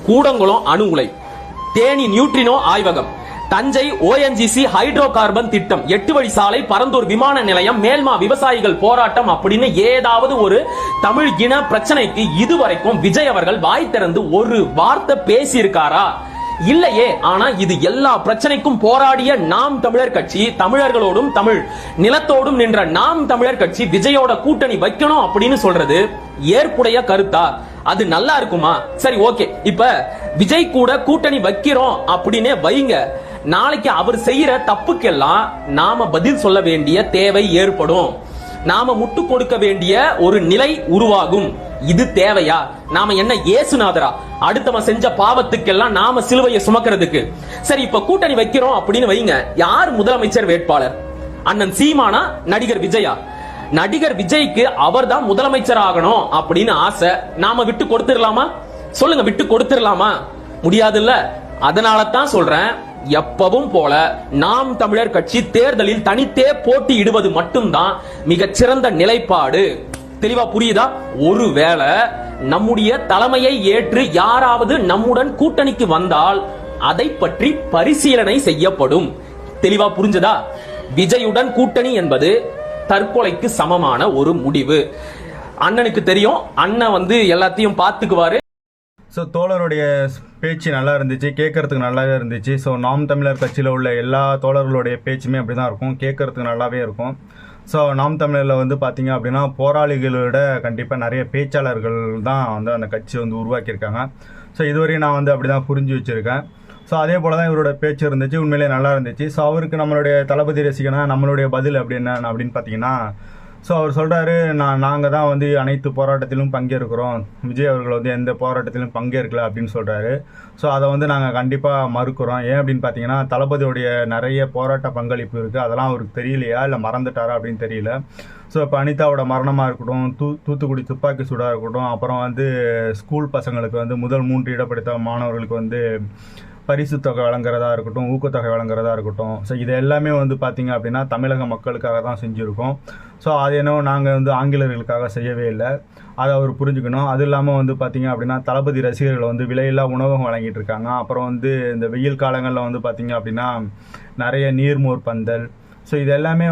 கூடங்குளம் அணு உலை, தேனி நியூட்ரினோ ஆய்வகம், தஞ்சை ONGC ஹைட்ரோ கார்பன் திட்டம், 8 வழி சாலை, பரந்தூர் விமான நிலையம், மேல்மா விவசாயிகள் போராட்டம் அப்படின்னு ஏதாவது ஒரு தமிழ் இன பிரச்சனைக்கு இதுவரைக்கும் விஜய் அவர்கள் வாய் திறந்து ஒரு வார்த்தை பேசி இருக்காரா? இல்லையே. ஆனா இது எல்லா பிரச்சனைக்கும் போராடிய நாம் தமிழர் கட்சி, தமிழர்களோடும் தமிழ் நிலத்தோடும் நின்ற நாம் தமிழர் கட்சி விஜயோட கூட்டணி வைக்கணும் அப்படின்னு சொல்றது ஏற்புடைய கருத்தா? அது நல்லா இருக்குமா? சரி, ஓகே, இப்ப விஜய் கூட கூட்டணி வைக்கிறோம் அப்படின்னே வைங்க. நாளைக்கு அவர் செய்யற தப்புக்கெல்லாம் நாம பதில் சொல்ல வேண்டிய தேவை ஏற்படும். நாம முட்டு கொடுக்க வேண்டிய ஒரு நிலை உருவாகும். இது தேவையா? நாம என்ன ஏசுநாதரா? அடுத்தவன் செஞ்ச பாவத்துக்கெல்லாம் நாம சிலுவையை சுமக்கிறதுக்கு? சரி, இப்ப கூட்டணி வைக்கிறோம் அப்படின்னு வைங்க. யார் முதலமைச்சர் வேட்பாளர்? அண்ணன் சீமானா, நடிகர் விஜயா? நடிகர் விஜய்க்கு அவர் தான் முதலமைச்சர் ஆகணும் அப்படின்னு ஆசை. நாம விட்டு கொடுத்துடலாமா? சொல்லுங்க, விட்டு கொடுத்துடலாமா? முடியாதுல்ல. அதனால தான் சொல்றேன், எப்பவும் போல நாம் தமிழர் கட்சி தேர்தலில் தனித்தே போட்டியிடுவது மட்டும்தான் மிகச்சிறந்த நிலைப்பாடு. தெளிவா புரியுதா? ஒருவேளை நம்முடைய தலைமையை ஏற்று யாராவது நம்முடன் கூட்டணிக்கு வந்தால் அதை பற்றி பரிசீலனை செய்யப்படும். தெளிவா புரிஞ்சதா? விஜயுடன் கூட்டணி என்பது தற்கொலைக்கு சமமான ஒரு முடிவு. அண்ணனுக்கு தெரியும், அண்ணன் எல்லாத்தையும் பார்த்துக்குவாரு. ஸோ தோழருடைய பேச்சு நல்லா இருந்துச்சு, கேட்கறதுக்கு நல்லாவே இருந்துச்சு. ஸோ நாம் தமிழர் கட்சியில் உள்ள எல்லா தோழர்களுடைய பேச்சுமே அப்படி தான் இருக்கும், கேட்கறதுக்கு நல்லாவே இருக்கும். ஸோ நாம் தமிழரில் பார்த்தீங்க அப்படின்னா போராளிகளோட கண்டிப்பாக நிறைய பேச்சாளர்கள் தான் அந்த கட்சி உருவாக்கியிருக்காங்க. ஸோ இதுவரையும் நான் அப்படி தான் புரிஞ்சு வச்சுருக்கேன். ஸோ அதே போல் தான் இவரோட பேச்சு இருந்துச்சு, உண்மையிலே நல்லா இருந்துச்சு. ஸோ அவருக்கு நம்மளுடைய தளபதி ரசிகனா நம்மளுடைய பதில் அப்படின்னு பார்த்தீங்கன்னா, ஸோ அவர் சொல்கிறாரு, நாங்கள் தான் அனைத்து போராட்டத்திலும் பங்கேற்கிறோம், விஜய் அவர்கள் எந்த போராட்டத்திலும் பங்கேற்கல அப்படின்னு சொல்கிறாரு. ஸோ அதை நாங்கள் கண்டிப்பாக மறுக்கிறோம். ஏன் அப்படின்னு பார்த்தீங்கன்னா, தளபதியோடைய நிறைய போராட்ட பங்களிப்பு இருக்குது, அதெல்லாம் அவருக்கு தெரியலையா இல்லை மறந்துட்டாரா அப்படின்னு தெரியல. ஸோ இப்போ அனிதாவோட மரணமாக இருக்கட்டும், தூத்துக்குடி துப்பாக்கி சூடாக இருக்கட்டும், அப்புறம் ஸ்கூல் பசங்களுக்கு முதல் 3 இடப்படுத்த மாணவர்களுக்கு பரிசு தொகை வழங்குறதா இருக்கட்டும், ஊக்கத்தொகை வழங்குறதா இருக்கட்டும். ஸோ இது எல்லாமே பார்த்தீங்க அப்படின்னா தமிழக மக்களுக்காக தான் செஞ்சுருக்கோம். ஸோ அது என்னவோ நாங்கள் ஆங்கிலேயர்களுக்காக செய்யவே இல்லை, அதை அவர் புரிஞ்சுக்கணும். அது இல்லாமல் பார்த்தீங்க அப்படின்னா தளபதி ரசிகர்கள் விலையில்லா உணவகம் வழங்கிட்டு இருக்காங்க. அப்புறம் இந்த வெயில் காலங்களில் பார்த்தீங்க அப்படின்னா நிறைய நீர்மோர் பந்தல். ஸோ இது எல்லாமே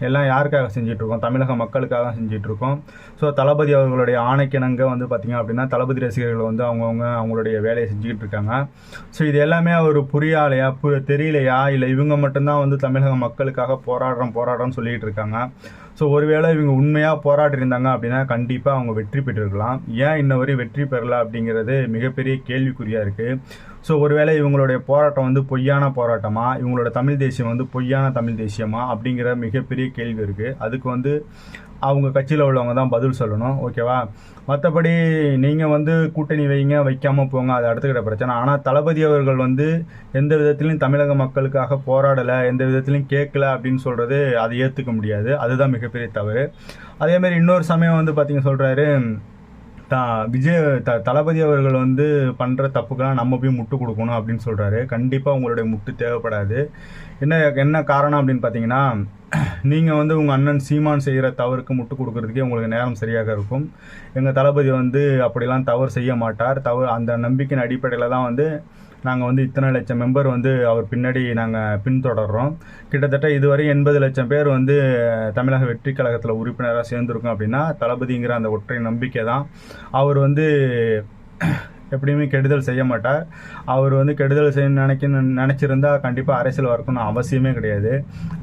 எல்லாம் யாருக்காக செஞ்சிட்ருக்கோம்? தமிழக மக்களுக்காக தான் செஞ்சிட்ருக்கோம். ஸோ தளபதி அவர்களுடைய ஆணைக்கிணங்க பார்த்திங்க அப்படின்னா தளபதி ரசிகர்கள் அவங்களுடைய வேலையை செஞ்சுக்கிட்டு இருக்காங்க. ஸோ இது எல்லாமே அவர் புரியாலையா, தெரியலையா, இல்லை இவங்க மட்டும்தான் தமிழக மக்களுக்காக போராடுறோன்னு சொல்லிகிட்டு இருக்காங்க. ஸோ ஒருவேளை இவங்க உண்மையாக போராடிருந்தாங்க அப்படின்னா கண்டிப்பாக அவங்க வெற்றி பெற்றிருக்கலாம். ஏன் இன்ன வரை வெற்றி பெறல அப்படிங்கிறது மிகப்பெரிய கேள்விக்குறியாக இருக்குது. ஸோ ஒருவேளை இவங்களுடைய போராட்டம் பொய்யான போராட்டமா, இவங்களோட தமிழ் தேசியம் பொய்யான தமிழ் தேசியமா அப்படிங்கிற மிகப்பெரிய கேள்வி இருக்குது. அதுக்கு அவங்க கட்சியில் உள்ளவங்க தான் பதில் சொல்லணும், ஓகேவா? மற்றபடி நீங்கள் கூட்டணி வைங்க, வைக்காமல் போங்க, அது அடுத்துக்கிட்ட பிரச்சனை. ஆனால் தளபதி அவர்கள் எந்த விதத்திலையும் தமிழக மக்களுக்காக போராடலை, எந்த விதத்திலையும் கேட்கல அப்படின்னு சொல்கிறது அதை ஏற்றுக்க முடியாது. அதுதான் மிகப்பெரிய தவறு. அதேமாதிரி இன்னொரு சமயம் பார்த்தீங்க சொல்கிறாரு, தளபதி அவர்கள் பண்ணுற தப்புக்கெல்லாம் நம்ம போய் முட்டு கொடுக்கணும் அப்படின்னு சொல்கிறாரு. கண்டிப்பாக உங்களுடைய முட்டு தேவைப்படாது. என்ன காரணம் அப்படின்னு பார்த்தீங்கன்னா, நீங்கள் உங்கள் அண்ணன் சீமான் செய்கிற தவறுக்கு முட்டு கொடுக்கறதுக்கே உங்களுக்கு நேரம் சரியாக இருக்கும். எங்கள் தளபதி அப்படிலாம் தவறு செய்ய மாட்டார். அந்த நம்பிக்கையின் அடிப்படையில் தான் நாங்கள் இத்தனை லட்சம் மெம்பர் அவர் பின்னாடி நாங்கள் பின்தொடர்றோம். கிட்டத்தட்ட இதுவரை 80 லட்சம் பேர் தமிழக வெற்றி கழகத்தில் உறுப்பினராக சேர்ந்துருக்கோம். அப்படின்னா தளபதிங்கிற அந்த ஒற்றை நம்பிக்கை தான். அவர் எப்படியுமே கெடுதல் செய்ய மாட்டார். அவர் கெடுதல் செய்ய நினச்சிருந்தா கண்டிப்பாக அரசியல் வரணும்னு அவசியமே கிடையாது.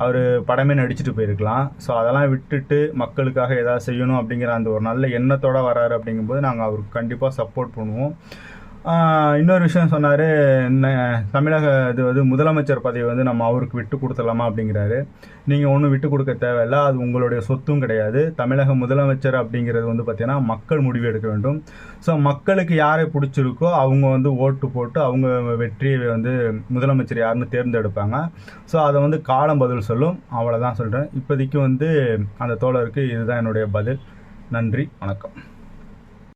அவர் படமே நடிச்சுட்டு போயிருக்கலாம். ஸோ அதெல்லாம் விட்டுட்டு மக்களுக்காக ஏதாவது செய்யணும் அப்படிங்கிற அந்த ஒரு நல்ல எண்ணத்தோடு வராரு. அப்படிங்கும்போது நாங்கள் அவருக்கு கண்டிப்பாக சப்போர்ட் பண்ணுவோம். இன்னொரு விஷயம் சொன்னார், தமிழக முதலமைச்சர் பதவி நம்ம அவருக்கு விட்டு கொடுத்துடலாமா அப்படிங்கிறாரு. நீங்கள் ஒன்றும் விட்டு கொடுக்க தேவையில்லை, அது உங்களுடைய சொத்தும் கிடையாது. தமிழக முதலமைச்சர் அப்படிங்கிறது பார்த்தீங்கன்னா மக்கள் முடிவு எடுக்க வேண்டும். ஸோ மக்களுக்கு யாரை பிடிச்சிருக்கோ அவங்க ஓட்டு போட்டு அவங்க வெற்றியை முதலமைச்சர் யாருன்னு தேர்ந்தெடுப்பாங்க. ஸோ அதை காலம் பதில் சொல்லும். அவ்வளோதான் சொல்கிறேன். இப்போதைக்கு அந்த தோழருக்கு இதுதான் என்னுடைய பதில். நன்றி, வணக்கம்.